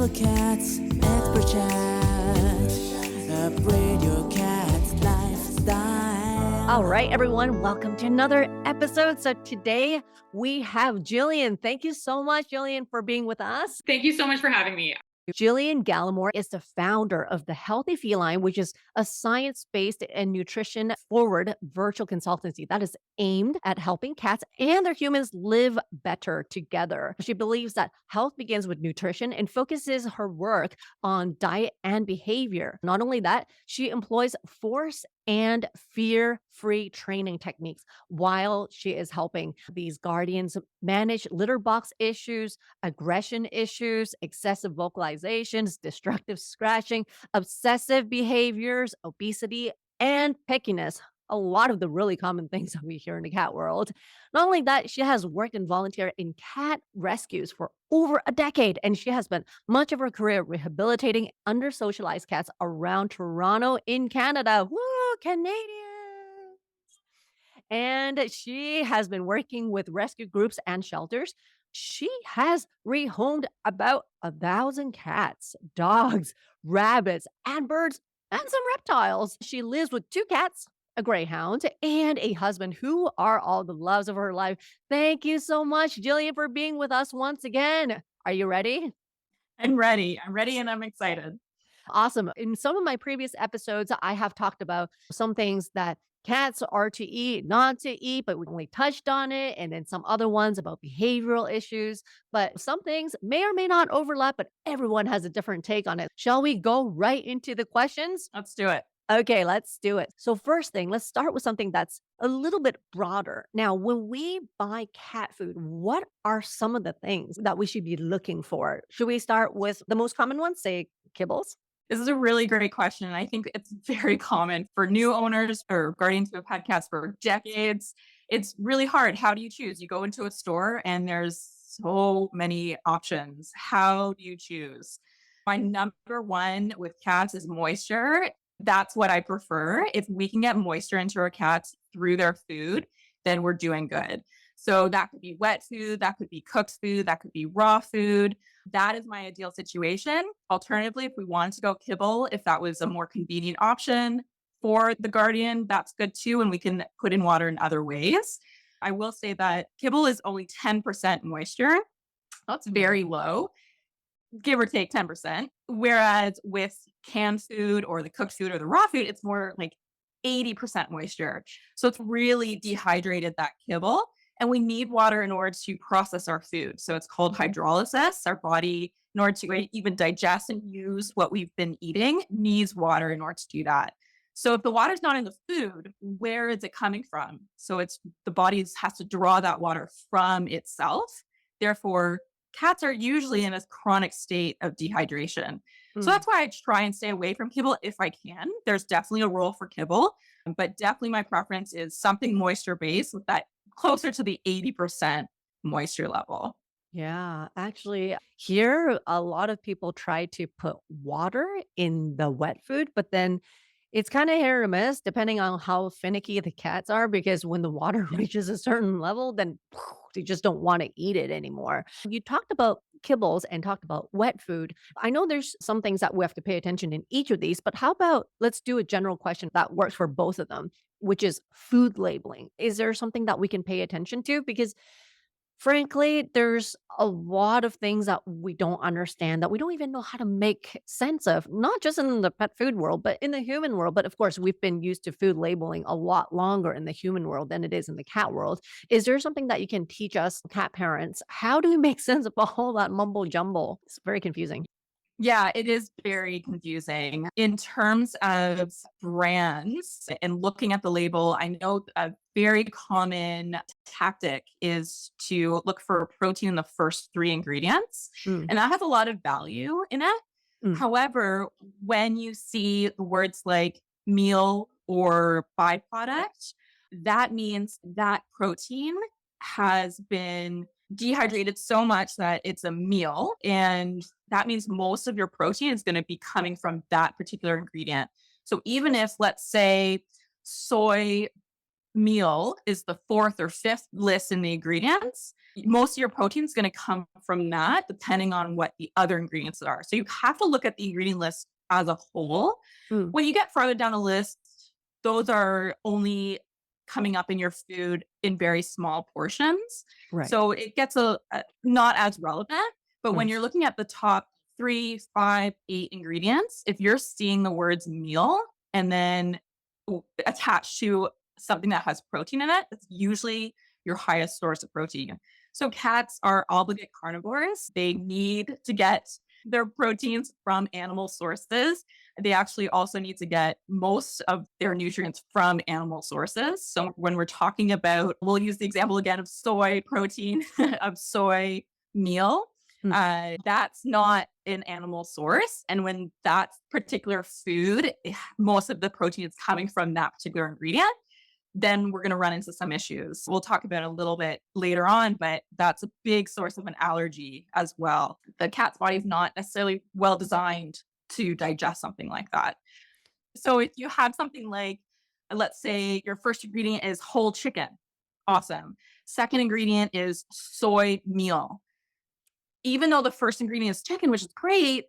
MeloCat's expert chat. Upgrade your cat's lifestyle. All right, everyone, welcome to another episode. So today we have Gillian. Thank you so much, Gillian, for being with us. Thank you so much for having me. Gillian Gallimore is the founder of The Healthy Feline, which is a science-based and nutrition-forward virtual consultancy that is aimed at helping cats and their humans live better together. She believes that health begins with nutrition and focuses her work on diet and behavior. Not only that, she employs force and fear-free training techniques while she is helping these guardians manage litter box issues, aggression issues, excessive vocalizations, destructive scratching, obsessive behaviors, obesity, and pickiness. A lot of the really common things that we hear in the cat world. Not only that, she has worked and volunteered in cat rescues for over a decade, and she has spent much of her career rehabilitating under-socialized cats around Toronto in Canada. Woo, Canadians! And she has been working with rescue groups and shelters. She has rehomed about 1,000 cats, dogs, rabbits, and birds, and some reptiles. She lives with 2 cats, a greyhound, and a husband who are all the loves of her life. Thank you so much, Gillian, for being with us once again. Are you ready? I'm ready. And I'm excited. Awesome. In some of my previous episodes, I have talked about some things that cats are to eat, not to eat, but we only touched on it. And then some other ones about behavioral issues. But some things may or may not overlap, but everyone has a different take on it. Shall we go right into the questions? Let's do it. Okay, let's do it. So first thing, let's start with something that's a little bit broader. Now, when we buy cat food, what are some of the things that we should be looking for? Should we start with the most common ones, say kibbles? This is a really great question. I think it's very common for new owners or guardians who have had cats for decades. It's really hard. How do you choose? You go into a store and there's so many options. How do you choose? My number one with cats is moisture. That's what I prefer. If we can get moisture into our cats through their food, then we're doing good. So that could be wet food, that could be cooked food, that could be raw food. That is my ideal situation. Alternatively, if we wanted to go kibble, if that was a more convenient option for the guardian, that's good too. And we can put in water in other ways. I will say that kibble is only 10% moisture. That's very low, give or take 10%. Whereas with canned food or the cooked food or the raw food, it's more like 80% moisture. So it's really dehydrated that kibble. And we need water in order to process our food. So it's called hydrolysis. Our body, in order to even digest and use what we've been eating, needs water in order to do that. So if the water's not in the food, where is it coming from? So it's the body has to draw that water from itself. Therefore, cats are usually in a chronic state of dehydration. So that's why I try and stay away from kibble if I can. There's definitely a role for kibble, but definitely my preference is something moisture-based with that closer to the 80% moisture level. Yeah, actually, here a lot of people try to put water in the wet food, but then it's kind of hit or miss depending on how finicky the cats are because when the water reaches a certain level, then they just don't want to eat it anymore. You talked about kibbles and talked about wet food. I know there's some things that we have to pay attention in each of these, but how about let's do a general question that works for both of them, which is food labeling. Is there something that we can pay attention to? Because frankly, there's a lot of things that we don't understand that we don't even know how to make sense of, not just in the pet food world, but in the human world. But of course, we've been used to food labeling a lot longer in the human world than it is in the cat world. Is there something that you can teach us cat parents? How do we make sense of all that mumbo jumbo? It's very confusing. Yeah, it is very confusing. In terms of brands and looking at the label, I know a very common tactic is to look for protein in the first 3 ingredients, Mm, and that has a lot of value in it. mm, However, when you see the words like meal or byproduct, that means that protein has been dehydrated so much that it's a meal. And that means most of your protein is going to be coming from that particular ingredient. So even if, let's say, soy meal is the 4th or 5th list in the ingredients, most of your protein is going to come from that, depending on what the other ingredients are. So you have to look at the ingredient list as a whole. Mm, When you get farther down the list, those are only coming up in your food in very small portions. right. So it gets not as relevant. But when Mm, you're looking at the top 3, 5, 8 ingredients, if you're seeing the words meal and then attached to something that has protein in it, it's usually your highest source of protein. So cats are obligate carnivores. They need to get their proteins from animal sources. They actually also need to get most of their nutrients from animal sources. So when we're talking about, we'll use the example again of soy protein, of soy meal. That's not an animal source. And when that particular food, most of the protein is coming from that particular ingredient, then we're going to run into some issues. We'll talk about it a little bit later on, but that's a big source of an allergy as well. The cat's body is not necessarily well designed to digest something like that. So if you have something like, let's say your first ingredient is whole chicken, awesome. Second ingredient is soy meal. Even though the first ingredient is chicken, which is great,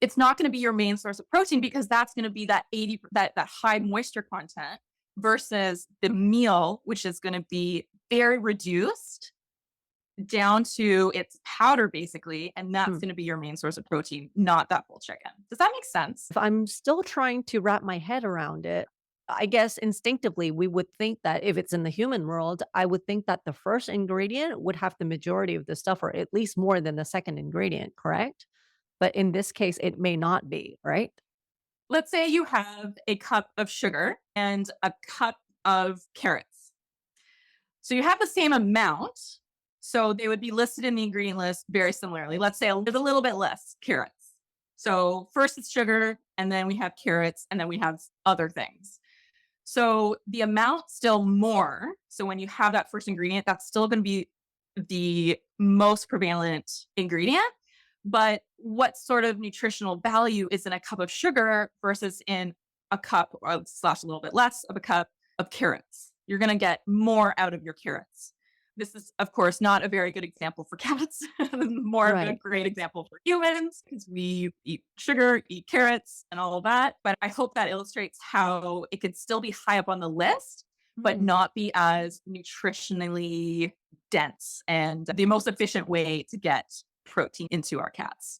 it's not going to be your main source of protein because that's going to be that that high moisture content versus the meal, which is going to be very reduced down to its powder basically, and that's going to be your main source of protein, not that whole chicken. Does that make sense? If I'm still trying to wrap my head around it, I guess instinctively we would think that if it's in the human world, I would think that the first ingredient would have the majority of the stuff, or at least more than the second ingredient, correct? But in this case, it may not be, right? Let's say you have a cup of sugar and a cup of carrots. So you have the same amount. So they would be listed in the ingredient list very similarly. Let's say a little bit less carrots. So first it's sugar, and then we have carrots, and then we have other things. So the amount still more. So when you have that first ingredient, that's still going to be the most prevalent ingredient. But what sort of nutritional value is in a cup of sugar versus in a cup or slash a little bit less of a cup of carrots? You're going to get more out of your carrots. This is, of course, not a very good example for cats, more of a Right. great example for humans because we eat sugar, eat carrots, and all of that. But I hope that illustrates how it can still be high up on the list, but Mm. not be as nutritionally dense and the most efficient way to get protein into our cats.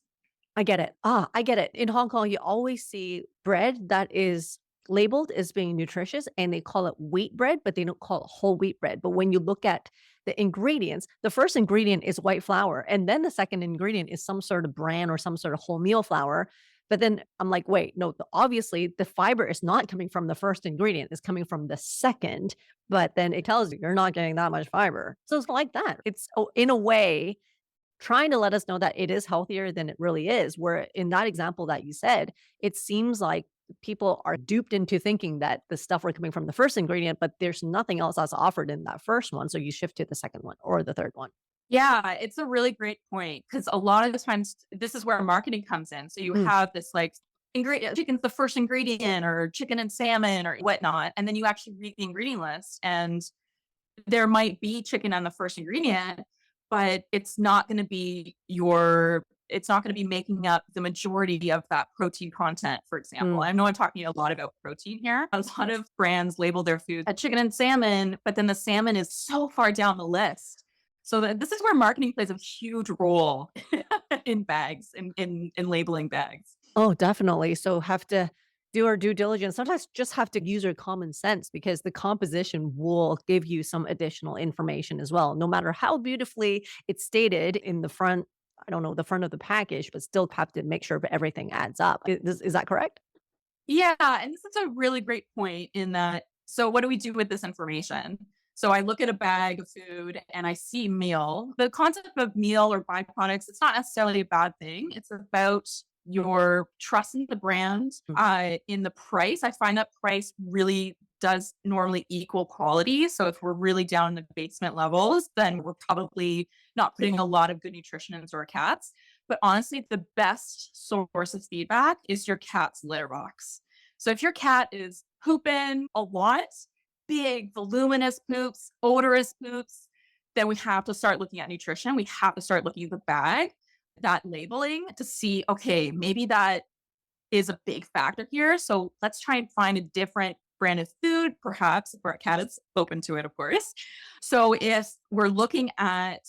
I get it. I get it. In Hong Kong, you always see bread that is labeled as being nutritious and they call it wheat bread, but they don't call it whole wheat bread. But when you look at the ingredients, the first ingredient is white flour, and then the second ingredient is some sort of bran or some sort of wholemeal flour. But then I'm like, wait, no, obviously the fiber is not coming from the first ingredient, it's coming from the second. But then it tells you you're not getting that much fiber. So it's like that. It's in a way trying to let us know that it is healthier than it really is. Where in that example that you said, it seems like people are duped into thinking that the stuff are coming from the first ingredient, but there's nothing else that's offered in that first one. So you shift to the second one or the third one. Yeah, it's a really great point because a lot of the times this is where marketing comes in. So you Mm, have this like ingredient, chicken's the first ingredient, or chicken and salmon, or whatnot. And then you actually read the ingredient list, and there might be chicken on the first ingredient, but it's not going to be making up the majority of that protein content, for example. mm. I know I'm talking a lot about protein here. A lot of brands label their food as chicken and salmon, but then the salmon is so far down the list. So this is where marketing plays a huge role in bags, in labeling bags. Oh, definitely. So have to do our due diligence. Sometimes just have to use your common sense because the composition will give you some additional information as well. No matter how beautifully it's stated in the front, I don't know, the front of the package, but still have to make sure everything adds up. Is that correct? Yeah, and this is a really great point in that. So what do we do with this information? So I look at a bag of food and I see meal. The concept of meal or byproducts, it's not necessarily a bad thing. It's about your trust in the brand, in the price. I find that price really does normally equal quality. So if we're really down in the basement levels, then we're probably not putting a lot of good nutrition into our cats. But honestly, the best source of feedback is your cat's litter box. So if your cat is pooping a lot, big, voluminous poops, odorous poops, then we have to start looking at nutrition. We have to start looking at the bag, that labeling to see, okay, maybe that is a big factor here. So let's try and find a different brand of food, perhaps if our cat is open to it, of course. So if we're looking at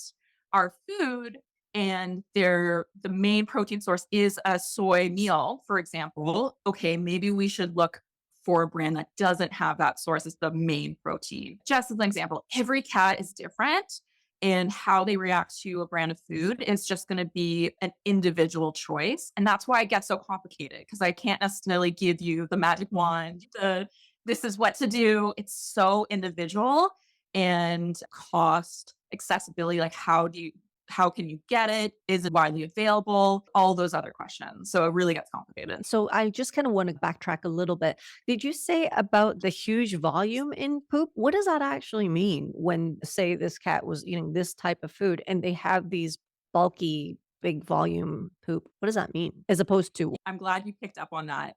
our food and the main protein source is a soy meal, for example, okay, maybe we should look for a brand that doesn't have that source as the main protein. Just as an example, every cat is different and how they react to a brand of food is just going to be an individual choice. And that's why it gets so complicated because I can't necessarily give you the magic wand, this is what to do. It's so individual and cost, accessibility, like how can you get it? Is it widely available? All those other questions. So it really gets complicated. So I just kind of want to backtrack a little bit. Did you say about the huge volume in poop? What does that actually mean when, say, this cat was eating this type of food and they have these bulky, big volume poop? What does that mean as opposed to? I'm glad you picked up on that.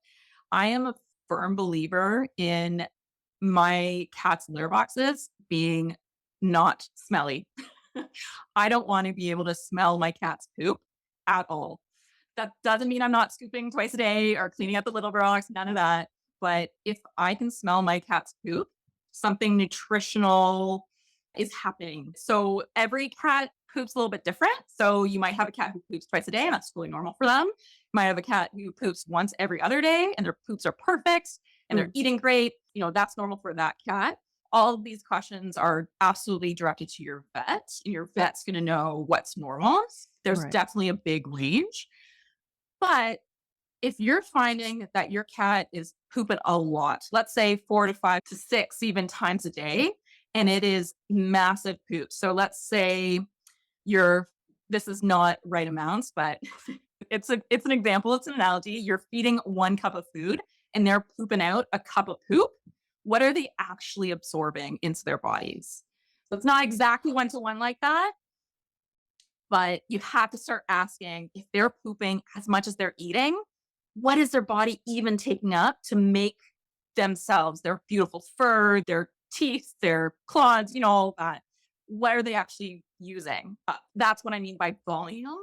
I am a firm believer in my cat's litter boxes being not smelly. I don't want to be able to smell my cat's poop at all. That doesn't mean I'm not scooping twice a day or cleaning up the little box, none of that. But if I can smell my cat's poop, something nutritional is happening. So every cat poops a little bit different. So you might have a cat who poops twice a day, and that's totally normal for them. You might have a cat who poops once every other day, and their poops are perfect and they're eating great. That's normal for that cat. All of these questions are absolutely directed to your vet. Your vet's going to know what's normal. There's Right. definitely a big range. But if you're finding that your cat is pooping a lot, let's say 4 to 5 to 6 even times a day, and it is massive poop. So let's say this is not right amounts, but it's an example, it's an analogy. You're feeding 1 cup of food and they're pooping out a cup of poop. What are they actually absorbing into their bodies? So it's not exactly 1-to-1 like that, but you have to start asking if they're pooping as much as they're eating, what is their body even taking up to make themselves, their beautiful fur, their teeth, their claws, all that. What are they actually using? That's what I mean by volume.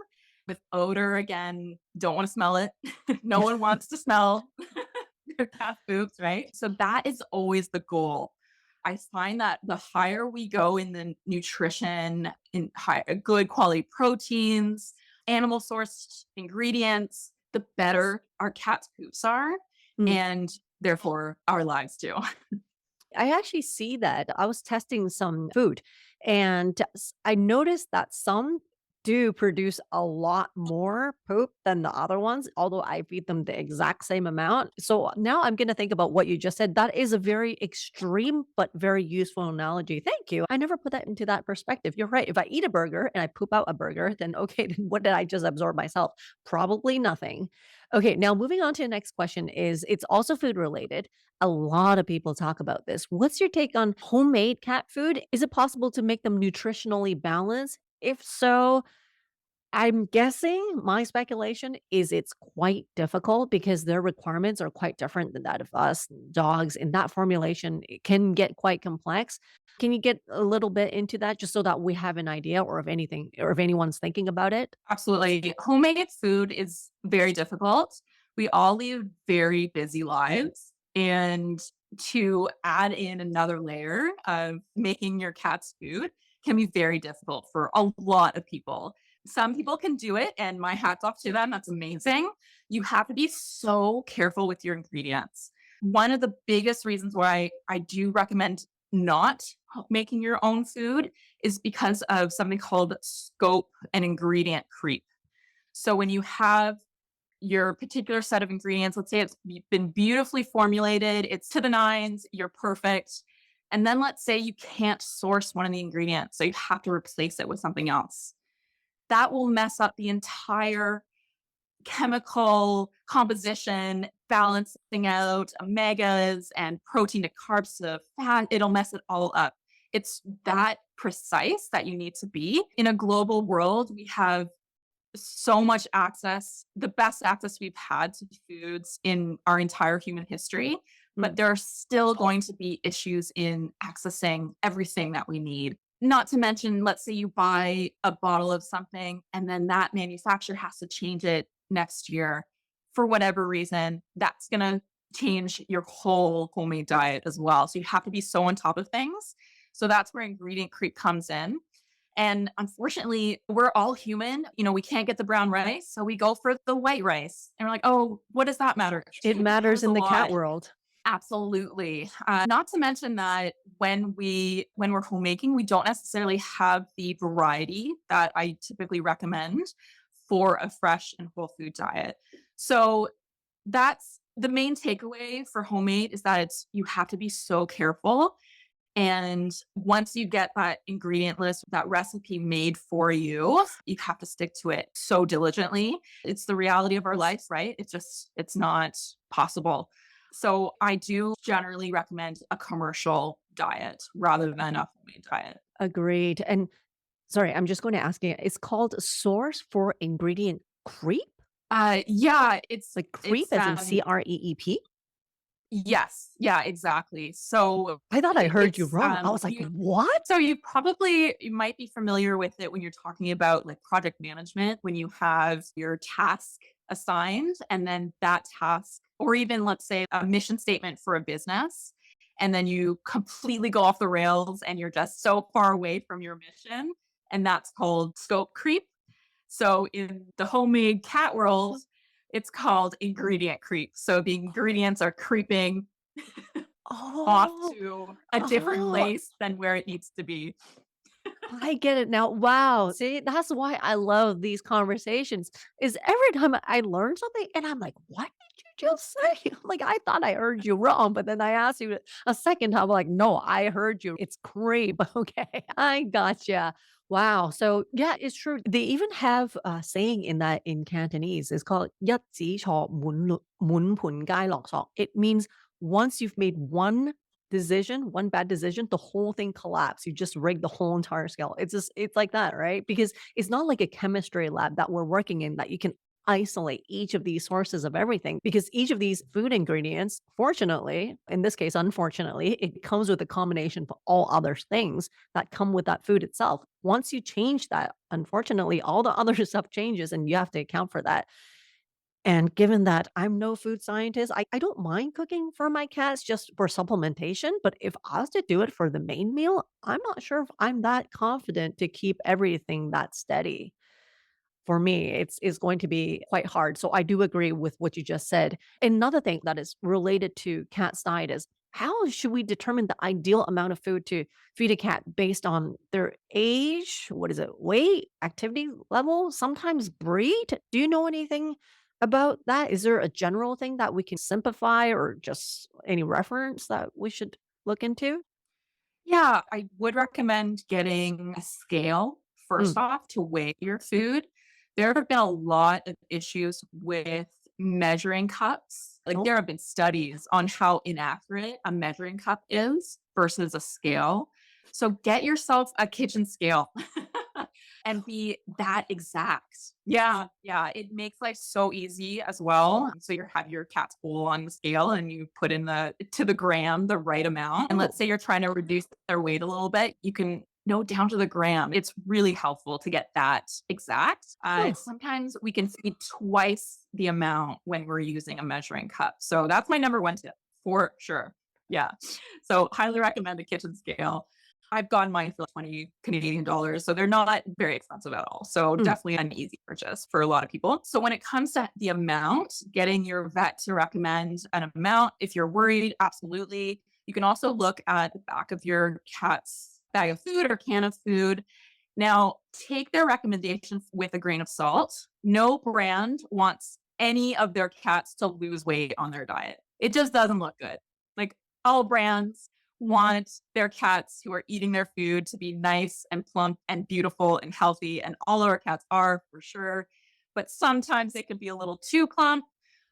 With odor, again, don't want to smell it. No one wants to smell their cat poops, right? So that is always the goal. I find that the higher we go in the nutrition, in good quality proteins, animal sourced ingredients, the better our cat's poops are, and therefore our lives too. I actually see that. I was testing some food and I noticed that some do produce a lot more poop than the other ones, although I feed them the exact same amount. So now I'm going to think about what you just said. That is a very extreme, but very useful analogy. Thank you. I never put that into that perspective. You're right. If I eat a burger and I poop out a burger, then okay, then what did I just absorb myself? Probably nothing. Okay, now moving on to the next question is it's also food related. A lot of people talk about this. What's your take on homemade cat food? Is it possible to make them nutritionally balanced? If so, I'm guessing my speculation is it's quite difficult because their requirements are quite different than that of us dogs. And that formulation it can get quite complex. Can you get a little bit into that just so that we have an idea or if anything, or if anyone's thinking about it? Absolutely. Homemade food is very difficult. We all lead very busy lives. And to add in another layer of making your cat's food can be very difficult for a lot of people. Some people can do it, and my hat's off to them. That's amazing. You have to be so careful with your ingredients. One of the biggest reasons why I do recommend not making your own food is because of something called scope and ingredient creep. So when you have your particular set of ingredients, let's say it's been beautifully formulated, it's to the nines, you're perfect. And then let's say you can't source one of the ingredients, so you have to replace it with something else. That will mess up the entire chemical composition, balancing out omegas and protein to carbs to fat. It'll mess it all up. It's that precise that you need to be. In a global world, we have so much access, the best access we've had to foods in our entire human history, but there are still going to be issues in accessing everything that we need. Not to mention, let's say you buy a bottle of something and then that manufacturer has to change it next year for whatever reason. That's going to change your whole homemade diet as well. So you have to be so on top of things. So that's where ingredient creep comes in. And unfortunately, we're all human. We can't get the brown rice. So we go for the white rice. And we're like, oh, what does that matter? It matters Matters a in the cat lot. world. Absolutely. Not to mention that when we're homemaking, we don't necessarily have the variety that I typically recommend for a fresh and whole food diet. So that's the main takeaway for homemade is that you have to be so careful. And once you get that ingredient list, that recipe made for you, you have to stick to it so diligently. It's the reality of our lives, right? It's not possible. So I do generally recommend a commercial diet rather than a homemade diet. Agreed. And sorry, I'm just going to ask you, it's called source for ingredient creep? Yeah, Like creep it's as in CREEP? yes, yeah, exactly. So I thought I heard you it's wrong. I was like, what? so you might be familiar with it when you're talking about like project management, when you have your task assigned and then that task, or even let's say a mission statement for a business, and then you completely go off the rails and you're just so far away from your mission. And that's called scope creep. So in the homemade cat world, it's called ingredient creep. So the ingredients are creeping off Oh, to a different oh, place than where it needs to be. I get it now. Wow. See, that's why I love these conversations. Is every time I learn something and I'm like, what did you just say? Like, I thought I heard you wrong, but then I asked you a second time, like, no, I heard you. It's creep. Okay. I gotcha. Wow. So yeah, it's true. They even have a saying in that in Cantonese. It's called 一指錯滿盤皆落索. It means once you've made one bad decision, the whole thing collapse. You just rig the whole entire scale. It's like that, right? Because it's not like a chemistry lab that we're working in that you can isolate each of these sources of everything because each of these food ingredients, fortunately, in this case, unfortunately, it comes with a combination of all other things that come with that food itself. Once you change that, unfortunately, all the other stuff changes and you have to account for that. And given that I'm no food scientist, I don't mind cooking for my cats just for supplementation. But if I was to do it for the main meal, I'm not sure if I'm that confident to keep everything that steady. For me, it's going to be quite hard. So I do agree with what you just said. Another thing that is related to cat's diet is how should we determine the ideal amount of food to feed a cat based on their age? What is it? Weight, activity level, sometimes breed? Do you know anything about that? Is there a general thing that we can simplify or just any reference that we should look into? Yeah, I would recommend getting a scale Mm. first off to weigh your food. There have been a lot of issues with measuring cups. Like Oh, there have been studies on how inaccurate a measuring cup is versus a scale. So get yourself a kitchen scale and be that exact. Yeah, yeah, it makes life so easy as well. So you have your cat's bowl on the scale and you put in the to the gram the right amount. And let's oh, say you're trying to reduce their weight a little bit, you can note down to the gram. It's really helpful to get that exact. huh. Sometimes we can feed twice the amount when we're using a measuring cup. So that's my number one tip for sure. Yeah. So highly recommend a kitchen scale. I've gotten mine for like 20 Canadian dollars. So they're not very expensive at all. So Mm. definitely an easy purchase for a lot of people. So when it comes to the amount, getting your vet to recommend an amount, if you're worried, absolutely. You can also look at the back of your cat's bag of food or can of food. Now, take their recommendations with a grain of salt. No brand wants any of their cats to lose weight on their diet. It just doesn't look good. Like all brands want their cats who are eating their food to be nice and plump and beautiful and healthy. And all of our cats are for sure. But sometimes they can be a little too plump,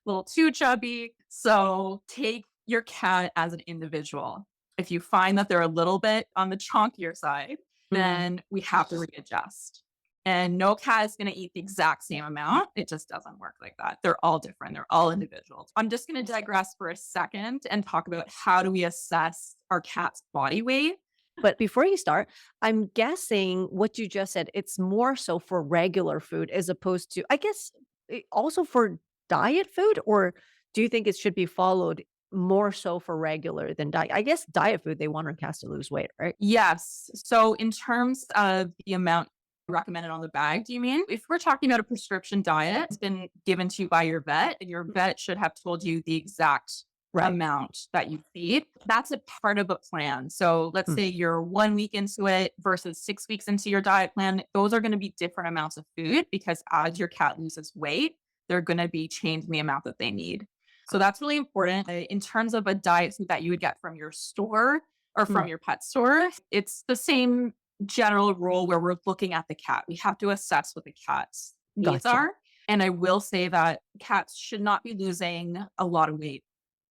a little too chubby. So take your cat as an individual. If you find that they're a little bit on the chonkier side, then we have to readjust. And no cat is going to eat the exact same amount. It just doesn't work like that. They're all different. They're all individuals. I'm just going to digress for a second and talk about how do we assess our cat's body weight. But before you start, I'm guessing what you just said, it's more so for regular food as opposed to, I guess, also for diet food, or do you think it should be followed more so for regular than diet? I guess diet food, they want our cats to lose weight, right? Yes. So in terms of the amount recommended on the bag, do you mean? If we're talking about a prescription diet, it's been given to you by your vet, and your vet should have told you the exact Right. amount that you feed. That's a part of a plan. So let's say you're 1 week into it versus 6 weeks into your diet plan. Those are going to be different amounts of food because as your cat loses weight, they're going to be changing the amount that they need. So that's really important. In terms of a diet food that you would get from your store or from your pet store, it's the same general rule where we're looking at the cat. We have to assess what the cat's needs Gotcha. are. And I will say that cats should not be losing a lot of weight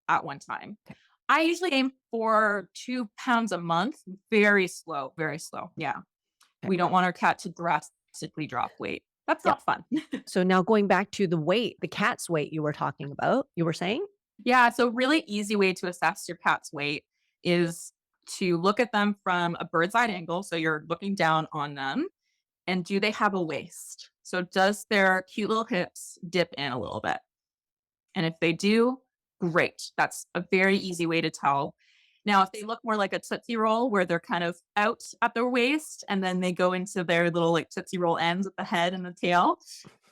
at one time. Okay. I usually aim for 2 pounds a month. Very slow, very slow. Yeah. Okay. We don't want our cat to drastically drop weight. That's Yeah. not fun. So now going back to the weight, the cat's weight you were talking about, you were saying? Yeah. So, really easy way to assess your cat's weight is to look at them from a bird's eye angle. So, you're looking down on them, and do they have a waist? So, does their cute little hips dip in a little bit? And if they do, great. That's a very easy way to tell. Now, if they look more like a Tootsie Roll where they're kind of out at their waist and then they go into their little like Tootsie Roll ends at the head and the tail,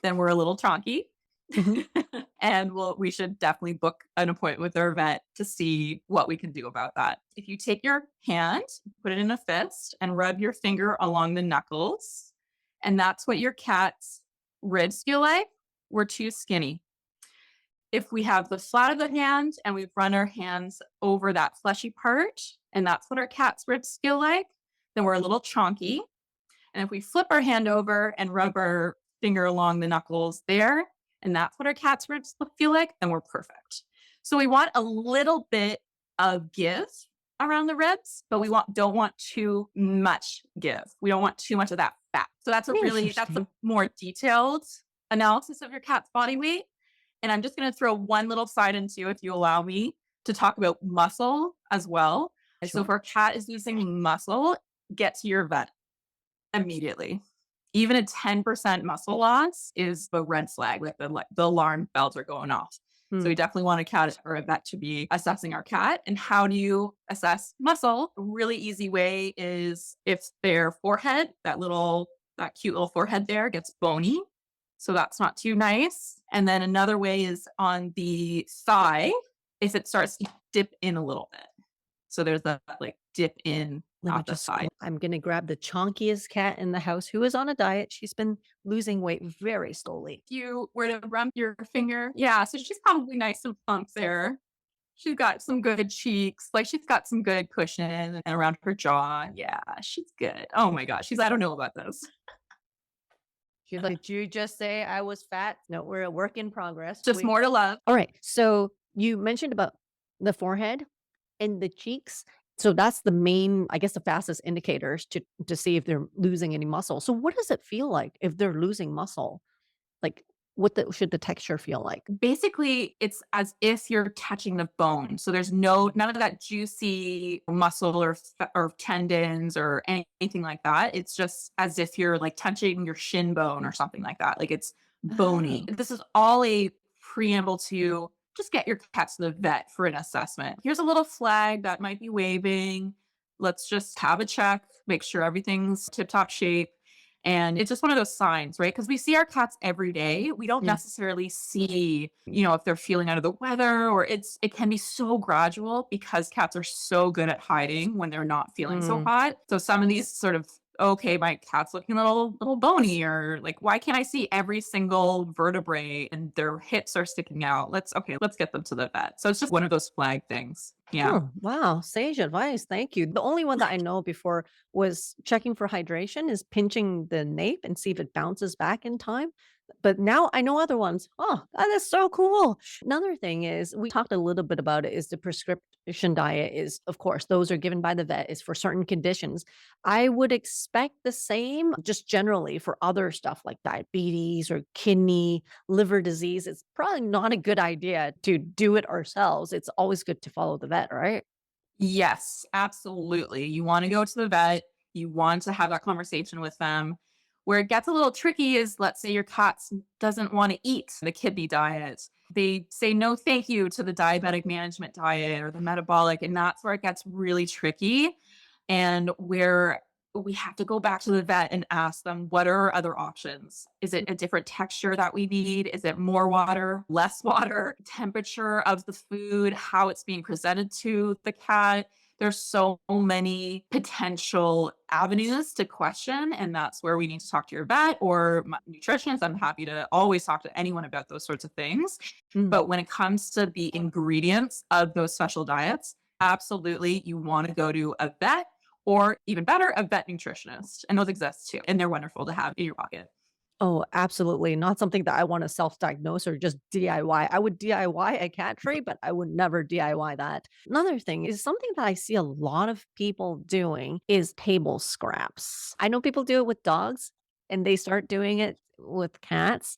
then we're a little chonky. Mhm. And we should definitely book an appointment with our vet to see what we can do about that. If you take your hand, put it in a fist, and rub your finger along the knuckles, and that's what your cat's ribs feel like, we're too skinny. If we have the flat of the hand and we run our hands over that fleshy part, and that's what our cat's ribs feel like, then we're a little chonky. And if we flip our hand over and rub our finger along the knuckles there, and that's what our cat's ribs feel like, then we're perfect. So we want a little bit of give around the ribs, but don't want too much give. We don't want too much of that fat. So that's a Interesting. more detailed analysis of your cat's body weight. And I'm just going to throw one little side into, if you allow me, to talk about muscle as well. And so Sure. if our cat is losing muscle, get to your vet immediately. Even a 10% muscle loss is a red flag, like the alarm bells are going off. So we definitely want a cat or a vet to be assessing our cat. And how do you assess muscle? A really easy way is if their forehead, that cute little forehead there gets bony. So that's not too nice. And then another way is on the thigh, if it starts to dip in a little bit. So there's that like dip in Let me at the just side. I'm gonna grab the chonkiest cat in the house who is on a diet. She's been losing weight very slowly. If you were to rub your finger, yeah, so she's probably nice and plump there. She's got some good cheeks, like she's got some good cushion around her jaw. Yeah, she's good. Oh my gosh, I don't know about this. She's like, "Did you just say I was fat?" No, we're a work in progress. Just more to love. All right. So you mentioned about the forehead and the cheeks. So that's the main, I guess, the fastest indicators to see if they're losing any muscle. So what does it feel like if they're losing muscle? Like, should the texture feel like? Basically, it's as if you're touching the bone. So there's none of that juicy muscle or tendons or anything like that. It's just as if you're like touching your shin bone or something like that. Like it's bony. Oh, This is all a preamble to just get your cat to the vet for an assessment. Here's a little flag that might be waving. Let's just have a check, make sure everything's tip top shape. And it's just one of those signs, right? Because we see our cats every day. We don't yeah. necessarily see, if they're feeling out of the weather, or it can be so gradual because cats are so good at hiding when they're not feeling so hot. So some of these sort of, okay, my cat's looking a little bony, or like, why can't I see every single vertebrae and their hips are sticking out? Let's get them to the vet. So it's just one of those flag things. Yeah. Oh, wow. Sage advice. Thank you. The only one that I know before was checking for hydration is pinching the nape and see if it bounces back in time. But now I know other ones. Oh, that is so cool. Another thing is we talked a little bit about it is the prescription diet is, of course, those are given by the vet is for certain conditions. I would expect the same just generally for other stuff like diabetes or kidney, liver disease. It's probably not a good idea to do it ourselves. It's always good to follow the vet, right? Yes, absolutely. You want to go to the vet. You want to have that conversation with them. Where it gets a little tricky is, let's say your cat doesn't want to eat the kidney diet. They say no thank you to the diabetic management diet or the metabolic, and that's where it gets really tricky and where we have to go back to the vet and ask them, what are our other options? Is it a different texture that we need? Is it more water, less water, temperature of the food, how it's being presented to the cat? There's so many potential avenues to question, and that's where we need to talk to your vet or nutritionist. I'm happy to always talk to anyone about those sorts of things. Mm. But when it comes to the ingredients of those special diets, absolutely, you want to go to a vet or even better, a vet nutritionist. And those exist too. And they're wonderful to have in your pocket. Oh, absolutely. Not something that I want to self-diagnose or just DIY. I would DIY a cat tree, but I would never DIY that. Another thing is something that I see a lot of people doing is table scraps. I know people do it with dogs and they start doing it with cats.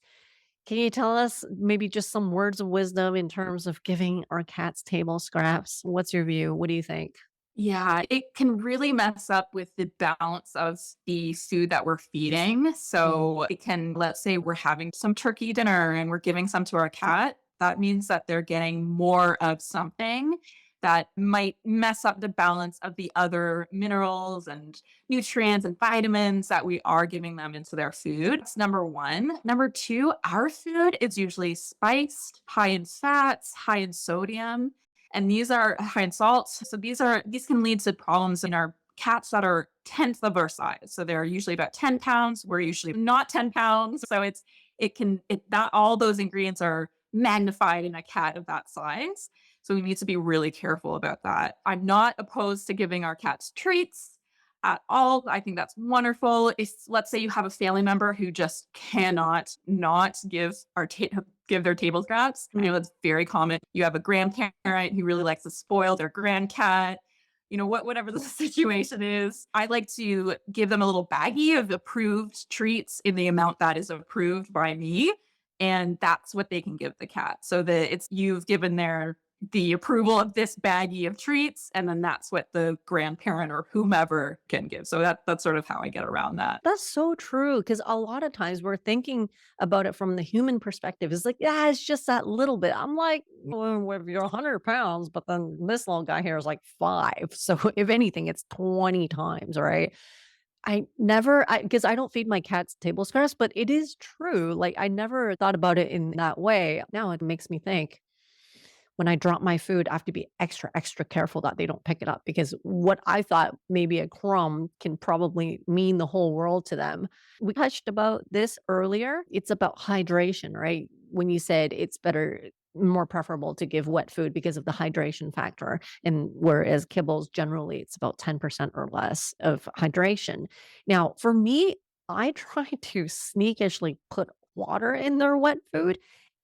Can you tell us maybe just some words of wisdom in terms of giving our cats table scraps? What's your view? What do you think? Yeah, it can really mess up with the balance of the food that we're feeding. So it can, let's say we're having some turkey dinner and we're giving some to our cat. That means that they're getting more of something that might mess up the balance of the other minerals and nutrients and vitamins that we are giving them into their food. That's number one. Number two, our food is usually spiced, high in fats, high in sodium. And these are high in salt. So these can lead to problems in our cats that are tenth of our size. So they're usually about 10 pounds. We're usually not 10 pounds. So that all those ingredients are magnified in a cat of that size. So we need to be really careful about that. I'm not opposed to giving our cats treats at all. I think that's wonderful. If let's say you have a family member who just cannot not give their table scraps. I know that's very common. You have a grandparent who really likes to spoil their grand cat. Whatever the situation is, I like to give them a little baggie of approved treats in the amount that is approved by me. And that's what they can give the cat. So that you've given the approval of this baggie of treats, and then that's what the grandparent or whomever can give. So that's sort of how I get around that. That's so true. Because a lot of times we're thinking about it from the human perspective. It's like, yeah, it's just that little bit. I'm like, well, if you're 100 pounds, but then this little guy here is like 5. So if anything, it's 20 times, right? Because I don't feed my cats table scraps, but it is true. Like, I never thought about it in that way. Now it makes me think when I drop my food, I have to be extra, extra careful that they don't pick it up because what I thought maybe a crumb can probably mean the whole world to them. We touched about this earlier. It's about hydration, right? When you said it's more preferable to give wet food because of the hydration factor. And whereas kibbles, generally, it's about 10% or less of hydration. Now, for me, I try to sneakishly put water in their wet food.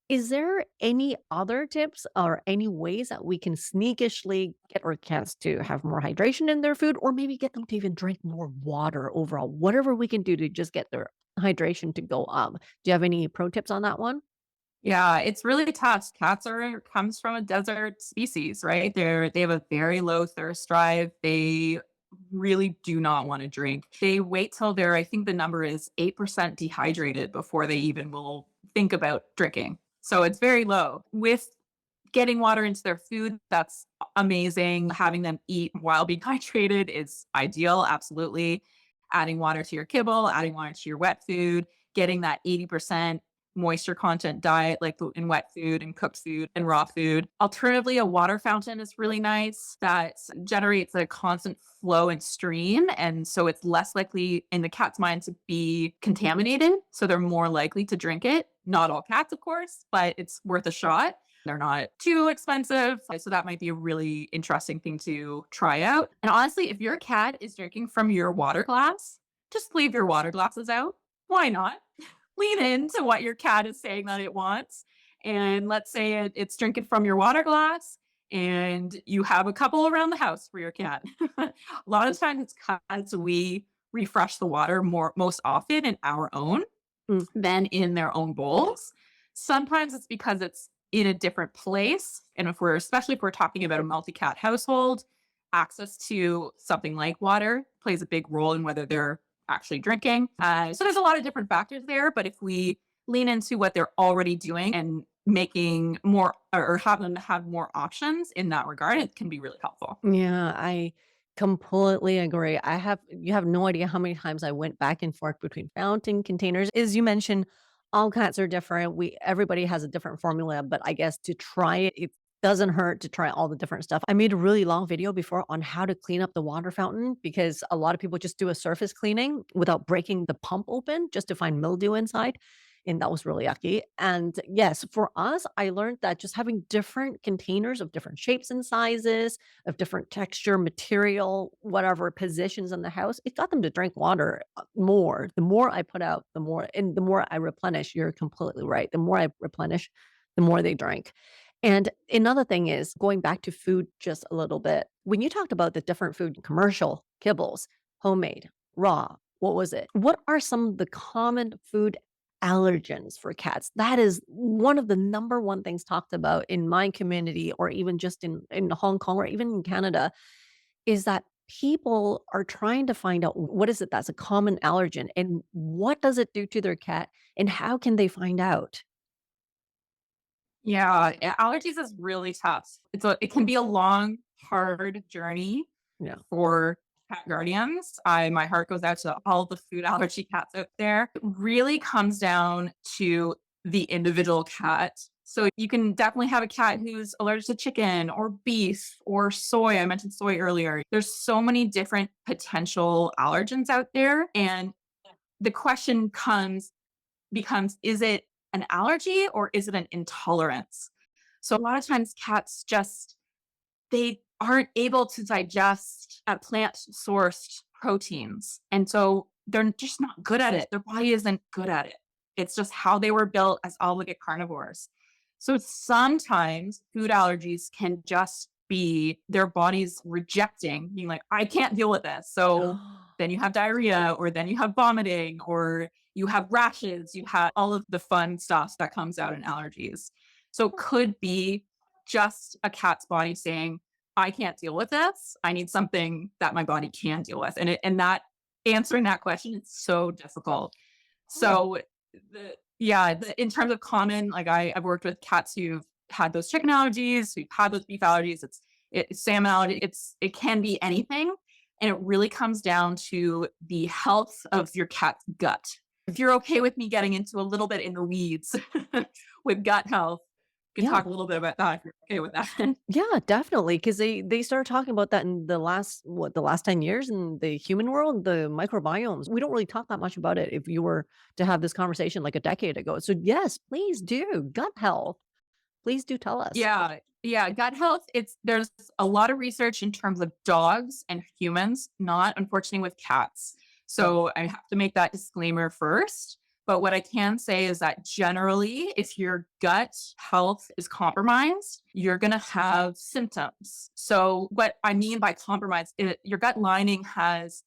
Is there any other tips or any ways that we can sneakishly get our cats to have more hydration in their food or maybe get them to even drink more water overall? Whatever we can do to just get their hydration to go up. Do you have any pro tips on that one? Yeah, it's really tough. Cats comes from a desert species, right? They have a very low thirst drive. They really do not want to drink. They wait till I think the number is 8% dehydrated before they even will think about drinking. So it's very low. With getting water into their food, that's amazing. Having them eat while being hydrated is ideal, absolutely. Adding water to your kibble, adding water to your wet food, getting that 80% moisture content diet, like in wet food and cooked food and raw food. Alternatively, a water fountain is really nice that generates a constant flow and stream. And so it's less likely in the cat's mind to be contaminated. So they're more likely to drink it. Not all cats, of course, but it's worth a shot. They're not too expensive. So that might be a really interesting thing to try out. And honestly, if your cat is drinking from your water glass, just leave your water glasses out. Why not? Lean into what your cat is saying that it wants. And let's say it's drinking from your water glass and you have a couple around the house for your cat. A lot of times it's because we refresh the water most often in our own Mm. than in their own bowls. Sometimes it's because it's in a different place. And especially if we're talking about a multi-cat household, access to something like water plays a big role in whether they're actually drinking. So there's a lot of different factors there, but if we lean into what they're already doing and making more or have them have more options in that regard, it can be really helpful. Yeah, I completely agree. You have no idea how many times I went back and forth between fountain containers. As you mentioned, all cats are different. Everybody has a different formula, but I guess to try it, it doesn't hurt to try all the different stuff. I made a really long video before on how to clean up the water fountain because a lot of people just do a surface cleaning without breaking the pump open just to find mildew inside. And that was really yucky. And yes, for us, I learned that just having different containers of different shapes and sizes, of different texture, material, whatever positions in the house, it got them to drink water more. The more I put out, the more I replenish. You're completely right. The more I replenish, the more they drink. And another thing is going back to food just a little bit. When you talked about the different food, commercial, kibbles, homemade, raw, what was it? What are some of the common food allergens for cats? That is one of the number one things talked about in my community or even just in Hong Kong or even in Canada is that people are trying to find out what is it that's a common allergen and what does it do to their cat and how can they find out? Allergies is really tough. It can be a long, hard journey Yeah. for cat guardians. My heart goes out to all the food allergy cats out there. It really comes down to the individual cat. So you can definitely have a cat who's allergic to chicken or beef or soy. I mentioned soy earlier. There's so many different potential allergens out there. And the question becomes, is it an allergy or is it an intolerance? So a lot of times cats just they aren't able to digest plant sourced proteins. And so they're just not good at it. Their body isn't good at it. It's just how they were built as obligate carnivores. So sometimes food allergies can just be their bodies rejecting, being like, I can't deal with this. So then you have diarrhea, or then you have vomiting, or you have rashes, you have all of the fun stuff that comes out in allergies. So it could be just a cat's body saying, I can't deal with this. I need something that my body can deal with. And that answering that question is so difficult. So in terms of common, like I've worked with cats who've had those chicken allergies, who've had those beef allergies, it's salmon allergy, it can be anything. And it really comes down to the health of your cat's gut. If you're okay with me getting into a little bit in the weeds with gut health, we can Yeah. talk a little bit about that if you're okay with that. Yeah, definitely. Because they started talking about that in the last 10 years in the human world, the microbiomes. We don't really talk that much about it if you were to have this conversation like a decade ago. So yes, please do. Gut health. Please do tell us. Gut health. There's a lot of research in terms of dogs and humans, not unfortunately with cats. So I have to make that disclaimer first. But what I can say is that generally, if your gut health is compromised, you're going to have symptoms. So what I mean by compromise, your gut lining has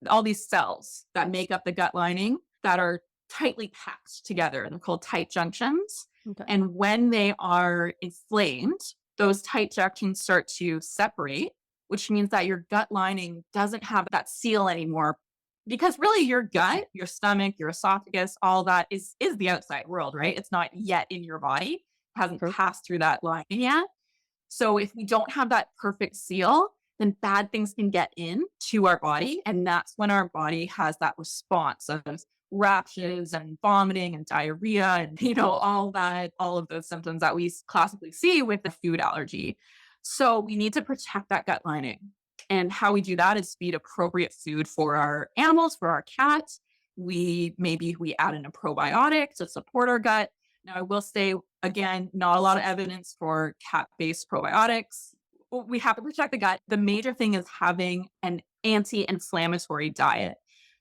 all these cells that make up the gut lining that are tightly packed together. They're called tight junctions. Okay. And when they are inflamed, those tight junctions start to separate, which means that your gut lining doesn't have that seal anymore. Because really your gut, your stomach, your esophagus, all that is the outside world, right? It's not yet in your body. It hasn't True. passed through that lining yet. So if we don't have that perfect seal, then bad things can get into our body. And that's when our body has that response of rashes and vomiting and diarrhea and, all of those symptoms that we classically see with the food allergy. So we need to protect that gut lining. And how we do that is feed appropriate food for our animals, for our cats. We add in a probiotic to support our gut. Now, I will say, again, not a lot of evidence for cat-based probiotics. We have to protect the gut. The major thing is having an anti-inflammatory diet.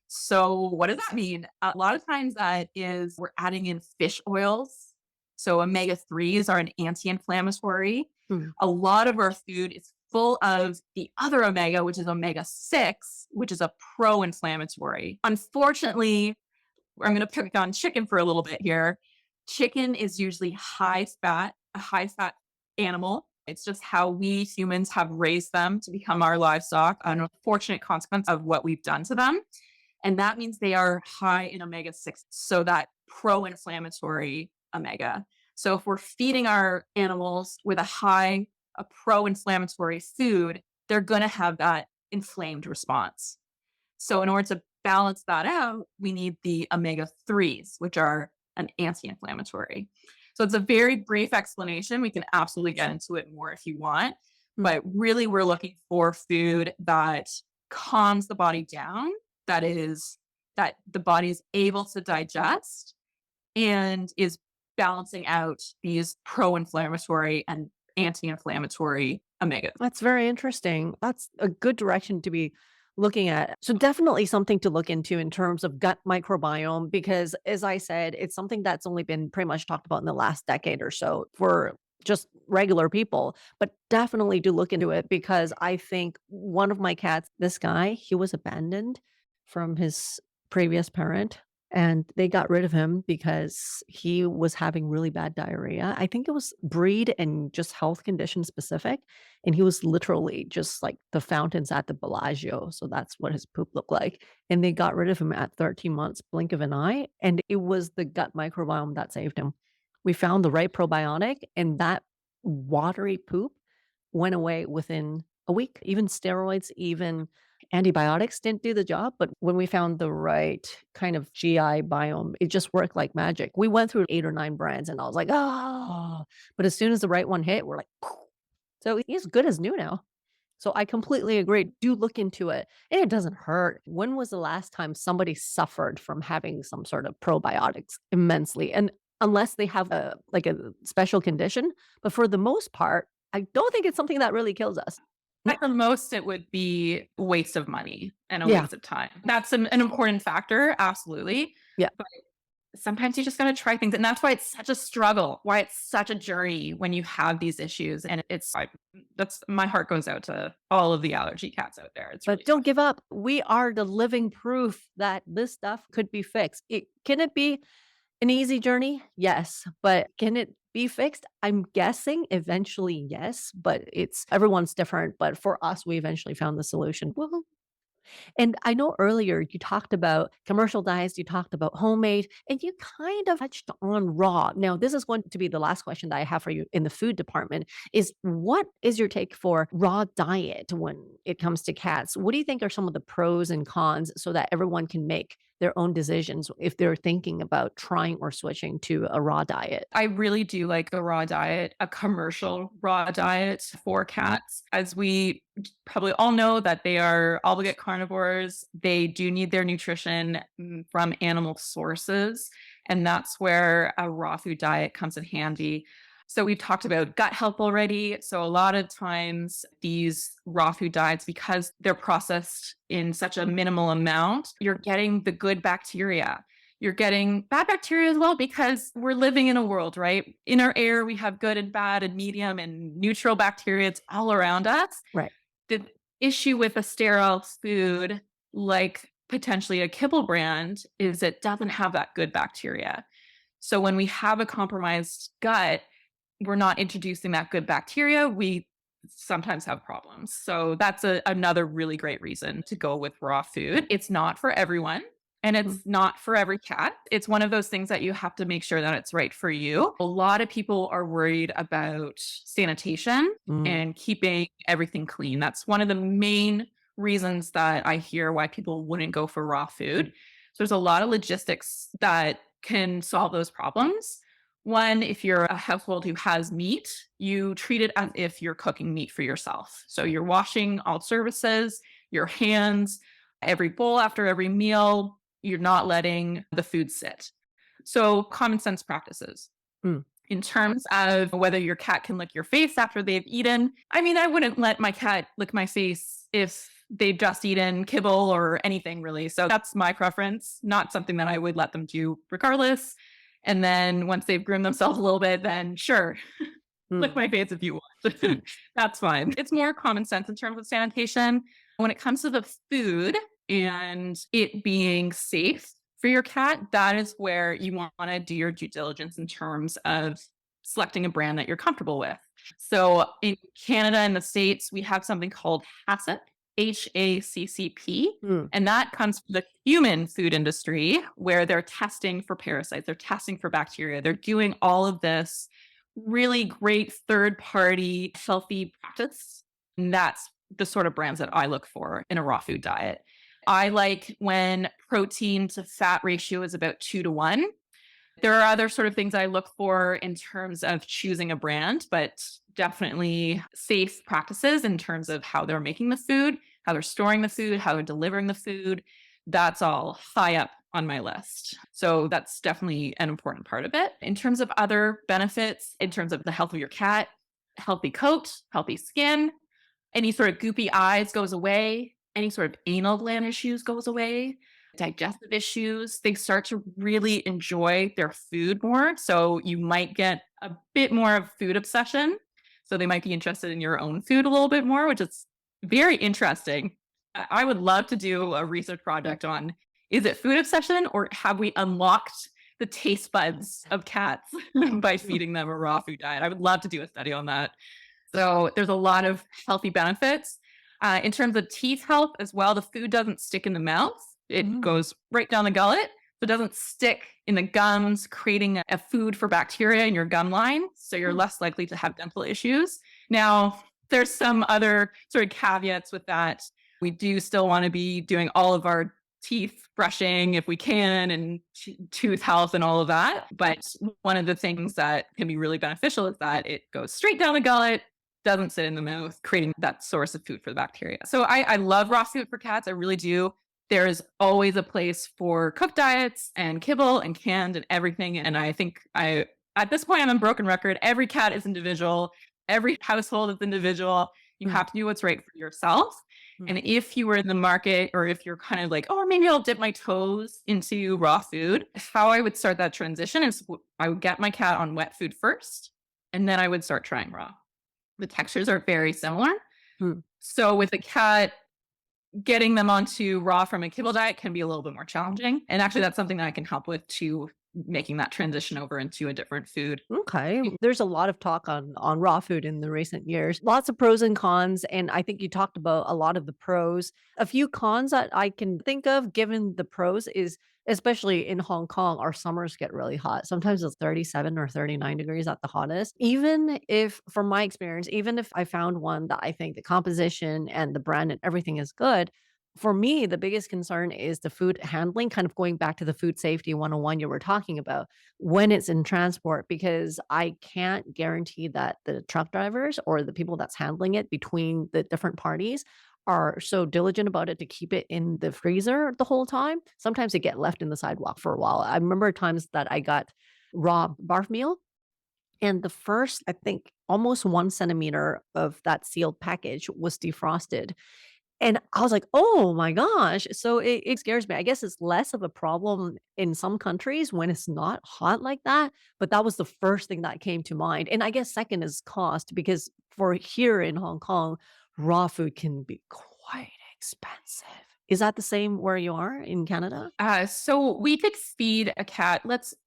So what does that mean? A lot of times that is we're adding in fish oils. So omega-3s are an anti-inflammatory. Mm. A lot of our food is full of the other omega, which is omega-6, which is a pro-inflammatory. Unfortunately, I'm going to pick on chicken for a little bit here. Chicken is usually a high fat animal. It's just how we humans have raised them to become our livestock, an unfortunate consequence of what we've done to them. And that means they are high in omega-6, so that pro-inflammatory omega. So if we're feeding our animals with a pro-inflammatory food, they're going to have that inflamed response. So in order to balance that out, we need the omega-3s, which are an anti-inflammatory. So it's a very brief explanation. We can absolutely get into it more if you want. But really, we're looking for food that calms the body down, that the body is able to digest and is balancing out these pro-inflammatory and anti-inflammatory omegas. That's very interesting. That's a good direction to be looking at. So definitely something to look into in terms of gut microbiome, because as I said, it's something that's only been pretty much talked about in the last decade or so for just regular people, but definitely do look into it because I think one of my cats, this guy, he was abandoned from his previous parent. And they got rid of him because he was having really bad diarrhea. I think it was breed and just health condition specific. And he was literally just like the fountains at the Bellagio. So that's what his poop looked like. And they got rid of him at 13 months, blink of an eye. And it was the gut microbiome that saved him. We found the right probiotic, and that watery poop went away within a week. Even steroids, even antibiotics didn't do the job. But when we found the right kind of GI biome, it just worked like magic. We went through 8 or 9 brands and I was like, oh, but as soon as the right one hit, we're like, poof. So he's good as new now. So I completely agree. Do look into it. And it doesn't hurt. When was the last time somebody suffered from having some sort of probiotics immensely? And unless they have a special condition, but for the most part, I don't think it's something that really kills us. At the most, it would be a waste of money and a Yeah. waste of time. That's an important factor, absolutely. Yeah. But sometimes you just got to try things. And that's why it's such a struggle, why it's such a journey when you have these issues. And that's my heart goes out to all of the allergy cats out there. But don't give up. We are the living proof that this stuff could be fixed. Can it be an easy journey? Yes. But can it be fixed? I'm guessing eventually, yes. But everyone's different. But for us, we eventually found the solution. Woohoo. And I know earlier you talked about commercial diets, you talked about homemade, and you kind of touched on raw. Now, this is going to be the last question that I have for you in the food department is what is your take for raw diet when it comes to cats? What do you think are some of the pros and cons so that everyone can make their own decisions if they're thinking about trying or switching to a raw diet? I really do like the raw diet, a commercial raw diet for cats. As we probably all know that they are obligate carnivores. They do need their nutrition from animal sources. And that's where a raw food diet comes in handy. So we've talked about gut health already. So a lot of times these raw food diets, because they're processed in such a minimal amount, you're getting the good bacteria. You're getting bad bacteria as well because we're living in a world, right? In our air, we have good and bad and medium and neutral bacteria. It's all around us. Right. The issue with a sterile food, like potentially a kibble brand, is it doesn't have that good bacteria. So when we have a compromised gut, we're not introducing that good bacteria, we sometimes have problems. So that's another really great reason to go with raw food. It's not for everyone. And it's not for every cat. It's one of those things that you have to make sure that it's right for you. A lot of people are worried about sanitation and keeping everything clean. That's one of the main reasons that I hear why people wouldn't go for raw food. So there's a lot of logistics that can solve those problems. One, if you're a household who has meat, you treat it as if you're cooking meat for yourself. So you're washing all surfaces, your hands, every bowl after every meal. You're not letting the food sit. So common sense practices. In terms of whether your cat can lick your face after they've eaten, I mean, I wouldn't let my cat lick my face if they've just eaten kibble or anything really. So that's my preference, not something that I would let them do regardless. And then once they've groomed themselves a little bit, then sure, lick my face if you want. That's fine. It's more common sense in terms of sanitation. When it comes to the food and it being safe for your cat, that is where you want to do your due diligence in terms of selecting a brand that you're comfortable with. So in Canada and the States, we have something called HACCP, HACCP, Mm. and that comes from the human food industry where they're testing for parasites, they're testing for bacteria, they're doing all of this really great third party healthy practice. And that's the sort of brands that I look for in a raw food diet. I like when protein to fat ratio is about 2 to 1. There are other sort of things I look for in terms of choosing a brand, but definitely safe practices in terms of how they're making the food, how they're storing the food, how they're delivering the food. That's all high up on my list. So that's definitely an important part of it. In terms of other benefits, in terms of the health of your cat, healthy coat, healthy skin, any sort of goopy eyes goes away, any sort of anal gland issues goes away, digestive issues, they start to really enjoy their food more. So you might get a bit more of food obsession. So they might be interested in your own food a little bit more, which is very interesting. I would love to do a research project on, is it food obsession or have we unlocked the taste buds of cats by feeding them a raw food diet? I would love to do a study on that. So there's a lot of healthy benefits. In terms of teeth health as well, the food doesn't stick in the mouth. It goes right down the gullet. So it doesn't stick in the gums, creating a food for bacteria in your gum line. So you're less likely to have dental issues. Now, there's some other sort of caveats with that. We do still want to be doing all of our teeth brushing if we can and tooth health and all of that. But one of the things that can be really beneficial is that it goes straight down the gullet, doesn't sit in the mouth, creating that source of food for the bacteria. So I love raw food for cats. I really do. There is always a place for cooked diets and kibble and canned and everything. And I think at this point, I'm a broken record. Every cat is individual. Every household is individual. You have to do what's right for yourself. And if you were in the market, or if you're kind of like, oh, maybe I'll dip my toes into raw food, how I would start that transition is I would get my cat on wet food first, and then I would start trying raw. The textures are very similar. So with a cat, getting them onto raw from a kibble diet can be a little bit more challenging. And actually, that's something that I can help with too, making that transition over into a different food. Okay. There's a lot of talk on raw food in the recent years. Lots of pros and cons. And I think you talked about a lot of the pros. A few cons that I can think of, given the pros, is especially in Hong Kong, our summers get really hot. Sometimes it's 37 or 39 degrees at the hottest. Even if, from my experience, even if I found one that I think the composition and the brand and everything is good, for me, the biggest concern is the food handling, kind of going back to the food safety 101 you were talking about, when it's in transport, because I can't guarantee that the truck drivers or the people that's handling it between the different parties are so diligent about it to keep it in the freezer the whole time. Sometimes it get left in the sidewalk for a while. I remember times that I got raw barf meal, and the first, I think, almost 1 centimeter of that sealed package was defrosted. And I was like, "Oh my gosh." So it scares me. I guess it's less of a problem in some countries when it's not hot like that, but that was the first thing that came to mind. And I guess second is cost, because for here in Hong Kong, raw food can be quite expensive. Is that the same where you are in Canada? So we could feed a cat.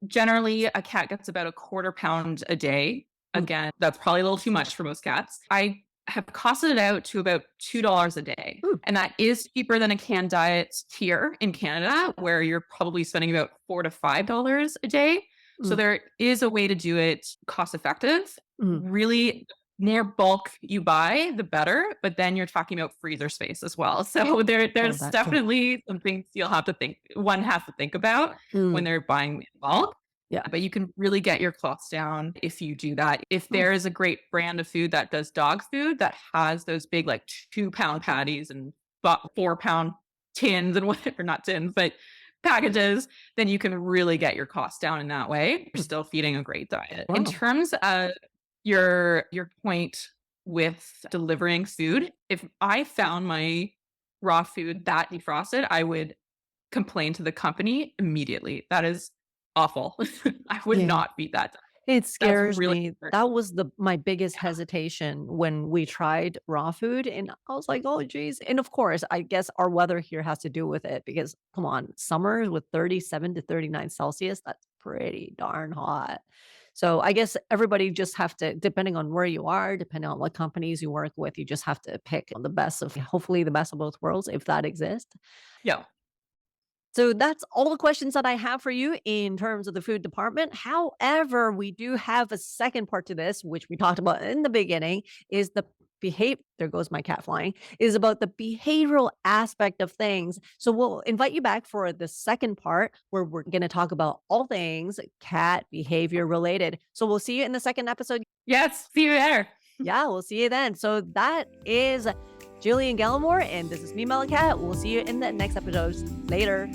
Generally, a cat gets about a quarter pound a day. Again, that's probably a little too much for most cats. I have costed it out to about $2 a day. And that is cheaper than a canned diet here in Canada, where you're probably spending about $4 to $5 a day. So there is a way to do it cost effective. Really, near bulk you buy, the better. But then you're talking about freezer space as well. So there's That too. definitely some things one has to think about when they're buying in bulk. Yeah. But you can really get your costs down if you do that. If there is a great brand of food that does dog food that has those big, like 2 pound patties and 4 pound tins and whatever, not tins, but packages, then you can really get your costs down in that way. You're still feeding a great diet. In Wow. terms of your point with delivering food, if I found my raw food that defrosted, I would complain to the company immediately. That is awful. I would Yeah. not feed that. It scares really me. scary. That was my biggest hesitation when we tried raw food, and I was like, "Oh, geez." And of course, I guess our weather here has to do with it, because come on, summers with 37 to 39 Celsius, that's pretty darn hot. So I guess everybody just have to, depending on where you are, depending on what companies you work with, you just have to pick the best of, hopefully the best of both worlds, if that exists. Yeah. So that's all the questions that I have for you in terms of the food department. However, we do have a second part to this, which we talked about in the beginning, is the behavior. There goes my cat flying, is about the behavioral aspect of things. So we'll invite you back for the second part where we're going to talk about all things cat behavior related. So we'll see you in the second episode. Yes. See you there. Yeah, we'll see you then. So that is Gillian Gallimore, and this is me, MeloCat. We'll see you in the next episode. Later.